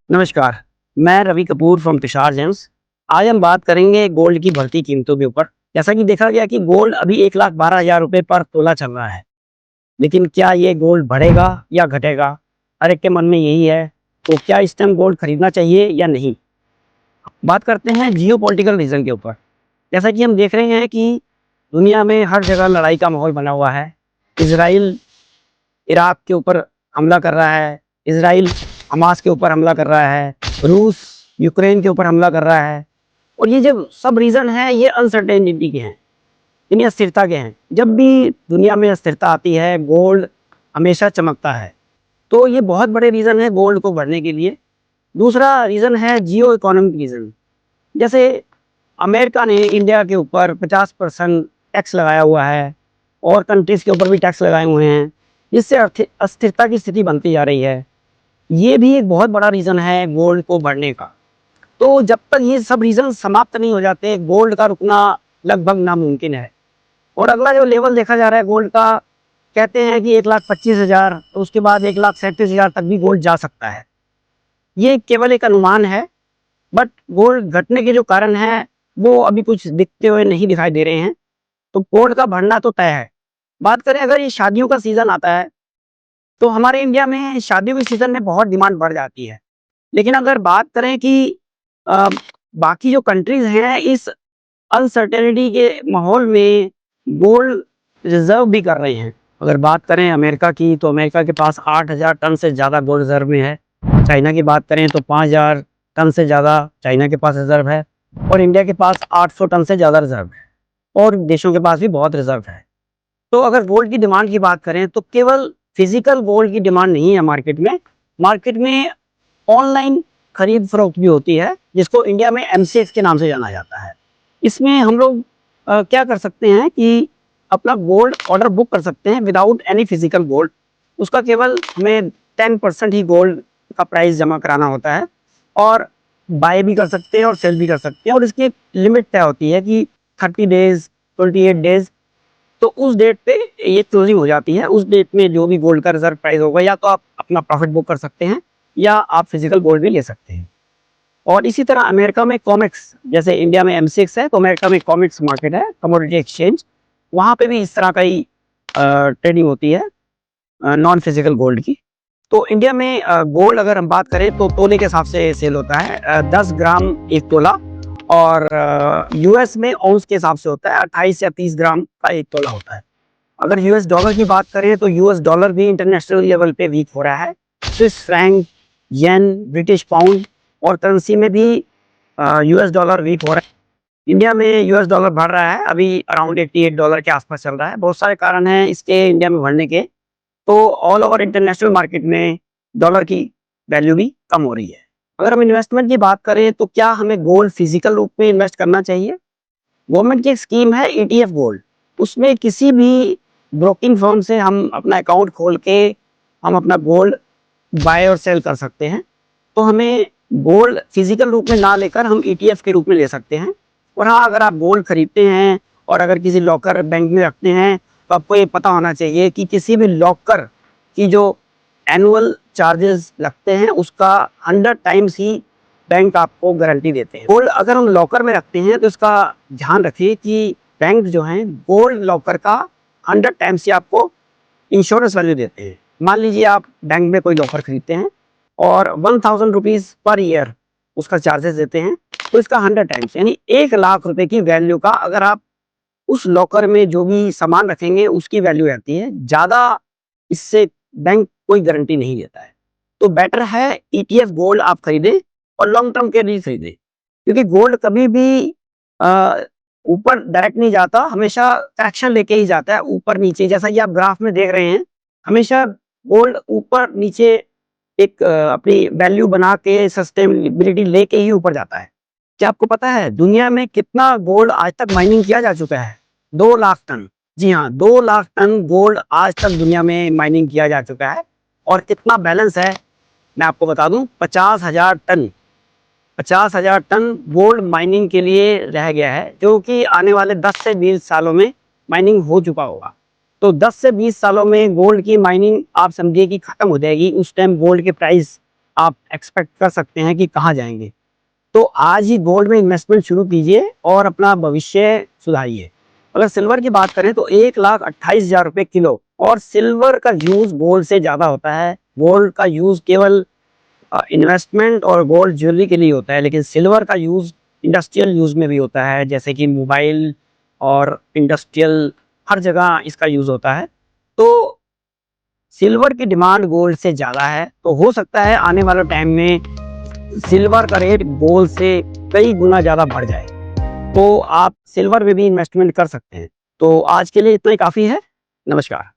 नमस्कार, मैं Ravi Kapoor from Tushar James. आज हम बात करेंगे गोल्ड की बढ़ती कीमतों के ऊपर। जैसा कि देखा गया कि गोल्ड अभी 1,12,000 रुपए पर तोला चल रहा है। लेकिन क्या ये गोल्ड बढ़ेगा या घटेगा? हर एक के मन में यही है। तो क्या इस टाइम गोल्ड खरीदना चाहिए या नहीं? बात करते हैं जियोपॉलिटिकल रीजन के ऊपर। जैसा कि हम देख रहे हैं कि दुनिया में हर जगह लड़ाई का माहौल बना हुआ है। इसराइल इराक के ऊपर हमला कर रहा है, इसराइल हमास के ऊपर हमला कर रहा है, रूस यूक्रेन के ऊपर हमला कर रहा है। और ये जो सब रीज़न है ये अनसर्टेनिटी के हैं, यानी अस्थिरता के हैं। जब भी दुनिया में अस्थिरता आती है गोल्ड हमेशा चमकता है। तो ये बहुत बड़े रीज़न है गोल्ड को बढ़ने के लिए। दूसरा रीज़न है जियो इकोनॉमिक रीज़न। जैसे अमेरिका ने इंडिया के ऊपर 50% टैक्स लगाया हुआ है और कंट्रीज़ के ऊपर भी टैक्स लगाए हुए हैं, जिससे अस्थिरता की स्थिति बनती जा रही है। ये भी एक बहुत बड़ा रीज़न है गोल्ड को बढ़ने का। तो जब तक ये सब रीज़न समाप्त नहीं हो जाते, गोल्ड का रुकना लगभग नामुमकिन है। और अगला जो लेवल देखा जा रहा है गोल्ड का, कहते हैं कि 1,25,000, तो उसके बाद 1,37,000 तक भी गोल्ड जा सकता है। ये केवल एक अनुमान है, बट गोल्ड घटने के जो कारण हैं, वो अभी कुछ दिखते हुए नहीं दिखाई दे रहे हैं। तो गोल्ड का बढ़ना तो तय है। बात करें अगर ये शादियों का सीज़न आता है, तो हमारे इंडिया में शादियों के सीज़न में बहुत डिमांड बढ़ जाती है। लेकिन अगर बात करें कि अ, बाकी जो कंट्रीज़ हैं इस अनसर्टेनिटी के माहौल में गोल्ड रिज़र्व भी कर रहे हैं। अगर बात करें अमेरिका की, तो अमेरिका के पास 8,000 टन से ज़्यादा गोल्ड रिज़र्व में है। चाइना की बात करें तो 5,000 टन से ज़्यादा चाइना के पास रिज़र्व है। और इंडिया के पास 800 टन से ज़्यादा रिज़र्व है। और देशों के पास भी बहुत रिज़र्व है। तो अगर गोल्ड की डिमांड की बात करें तो केवल फिजिकल गोल्ड की डिमांड नहीं है मार्केट में। मार्केट में ऑनलाइन खरीद फरोख्त भी होती है, जिसको इंडिया में एमसीएक्स के नाम से जाना जाता है। इसमें हम लोग क्या कर सकते हैं कि अपना गोल्ड ऑर्डर बुक कर सकते हैं विदाउट एनी फिजिकल गोल्ड। उसका केवल हमें 10% ही गोल्ड का प्राइस जमा कराना होता है। और बाय भी कर सकते हैं और सेल भी कर सकते हैं। और इसकी एक लिमिट तय होती है कि 30 डेज, 28 डेज। तो उस डेट पे ये क्लोजिंग हो जाती है। उस डेट में जो भी गोल्ड का रिजर्व प्राइस होगा, या तो आप अपना प्रॉफिट बुक कर सकते हैं या आप फिजिकल गोल्ड भी ले सकते हैं। और इसी तरह अमेरिका में कॉमेक्स, जैसे इंडिया में एमसीएक्स है, तो अमेरिका में कॉमेक्स मार्केट है, कमोडिटी एक्सचेंज। वहाँ पे भी इस तरह का ही ट्रेडिंग होती है नॉन फिजिकल गोल्ड की। तो इंडिया में गोल्ड अगर हम बात करें तो तोले के हिसाब से सेल होता है, 10 ग्राम एक तोला। और यूएस में औंस के हिसाब से होता है, 28 या 30 ग्राम का एक तोला होता है। अगर यूएस डॉलर की बात करें तो यूएस डॉलर भी इंटरनेशनल लेवल पे वीक हो रहा है। स्विस फ्रैंक, येन, ब्रिटिश पाउंड और करेंसी में भी यूएस डॉलर वीक हो रहा है। इंडिया में यूएस डॉलर बढ़ रहा है, अभी अराउंड $88 के आसपास चल रहा है। बहुत सारे कारण हैं इसके इंडिया में बढ़ने के। तो ऑल ओवर इंटरनेशनल मार्केट में डॉलर की वैल्यू भी कम हो रही है। अगर हम इन्वेस्टमेंट की बात करें तो क्या हमें गोल्ड फिजिकल रूप में इन्वेस्ट करना चाहिए? गवर्नमेंट की एक स्कीम है ईटीएफ गोल्ड। उसमें किसी भी ब्रोकिंग फर्म से हम अपना अकाउंट खोल के हम अपना गोल्ड बाय और सेल कर सकते हैं। तो हमें गोल्ड फिजिकल रूप में ना लेकर हम ईटीएफ के रूप में ले सकते हैं। और हाँ, अगर आप गोल्ड खरीदते हैं और अगर किसी लॉकर बैंक में रखते हैं, तो आपको ये पता होना चाहिए कि किसी भी लॉकर की जो एनुअल चार्जेस लगते हैं उसका 100 टाइम्स ही बैंक आपको गारंटी देते हैं। गोल्ड अगर हम लॉकर में रखते हैं तो इसका ध्यान रखिए कि बैंक जो हैं गोल्ड लॉकर का 100 टाइम्स ही आपको इंश्योरेंस वैल्यू देते हैं। मान लीजिए आप बैंक में कोई लॉकर खरीदते हैं और 1000 रुपीज पर ईयर उसका चार्जेस देते हैं, तो इसका 100 टाइम्स यानी 1,00,000 रुपए की वैल्यू का अगर आप उस लॉकर में जो भी सामान रखेंगे उसकी वैल्यू आती है। ज़्यादा इससे बैंक कोई गारंटी नहीं देता है। तो बेटर है ईटीएफ गोल्ड आप खरीदें और लॉन्ग टर्म के लिए खरीदें, क्योंकि गोल्ड कभी भी अ, ऊपर डायरेक्ट नहीं जाता, हमेशा करेक्शन लेके ही जाता है ऊपर नीचे। जैसा कि आप ग्राफ में देख रहे हैं, हमेशा गोल्ड ऊपर नीचे एक अपनी वैल्यू बना के सस्टेनेबिलिटी लेके ही ऊपर जाता है। क्या आपको पता है दुनिया में कितना गोल्ड आज तक माइनिंग किया जा चुका है? 2 लाख टन। जी हाँ, 2 लाख टन गोल्ड आज तक दुनिया में माइनिंग किया जा चुका है। और कितना बैलेंस है मैं आपको बता दूं, 50,000 टन। 50,000 टन गोल्ड माइनिंग के लिए रह गया है, जो कि आने वाले 10 से 20 सालों में माइनिंग हो चुका होगा। तो 10 से 20 सालों में गोल्ड की माइनिंग आप समझिए कि खत्म हो जाएगी। उस टाइम गोल्ड के प्राइस आप एक्सपेक्ट कर सकते हैं कि कहाँ जाएंगे। तो आज ही गोल्ड में इन्वेस्टमेंट शुरू कीजिए और अपना भविष्य सुधारिए। अगर सिल्वर की बात करें तो 1,28,000 रुपये किलो, और सिल्वर का यूज गोल्ड से ज्यादा होता है। गोल्ड का यूज केवल इन्वेस्टमेंट और गोल्ड ज्वेलरी के लिए होता है, लेकिन सिल्वर का यूज इंडस्ट्रियल यूज में भी होता है, जैसे कि मोबाइल और इंडस्ट्रियल, हर जगह इसका यूज होता है। तो सिल्वर की डिमांड गोल्ड से ज़्यादा है, तो हो सकता है आने वाले टाइम में सिल्वर का रेट गोल्ड से कई गुना ज़्यादा बढ़ जाए। तो आप सिल्वर में भी इन्वेस्टमेंट कर सकते हैं। तो आज के लिए इतना ही काफ़ी है। नमस्कार।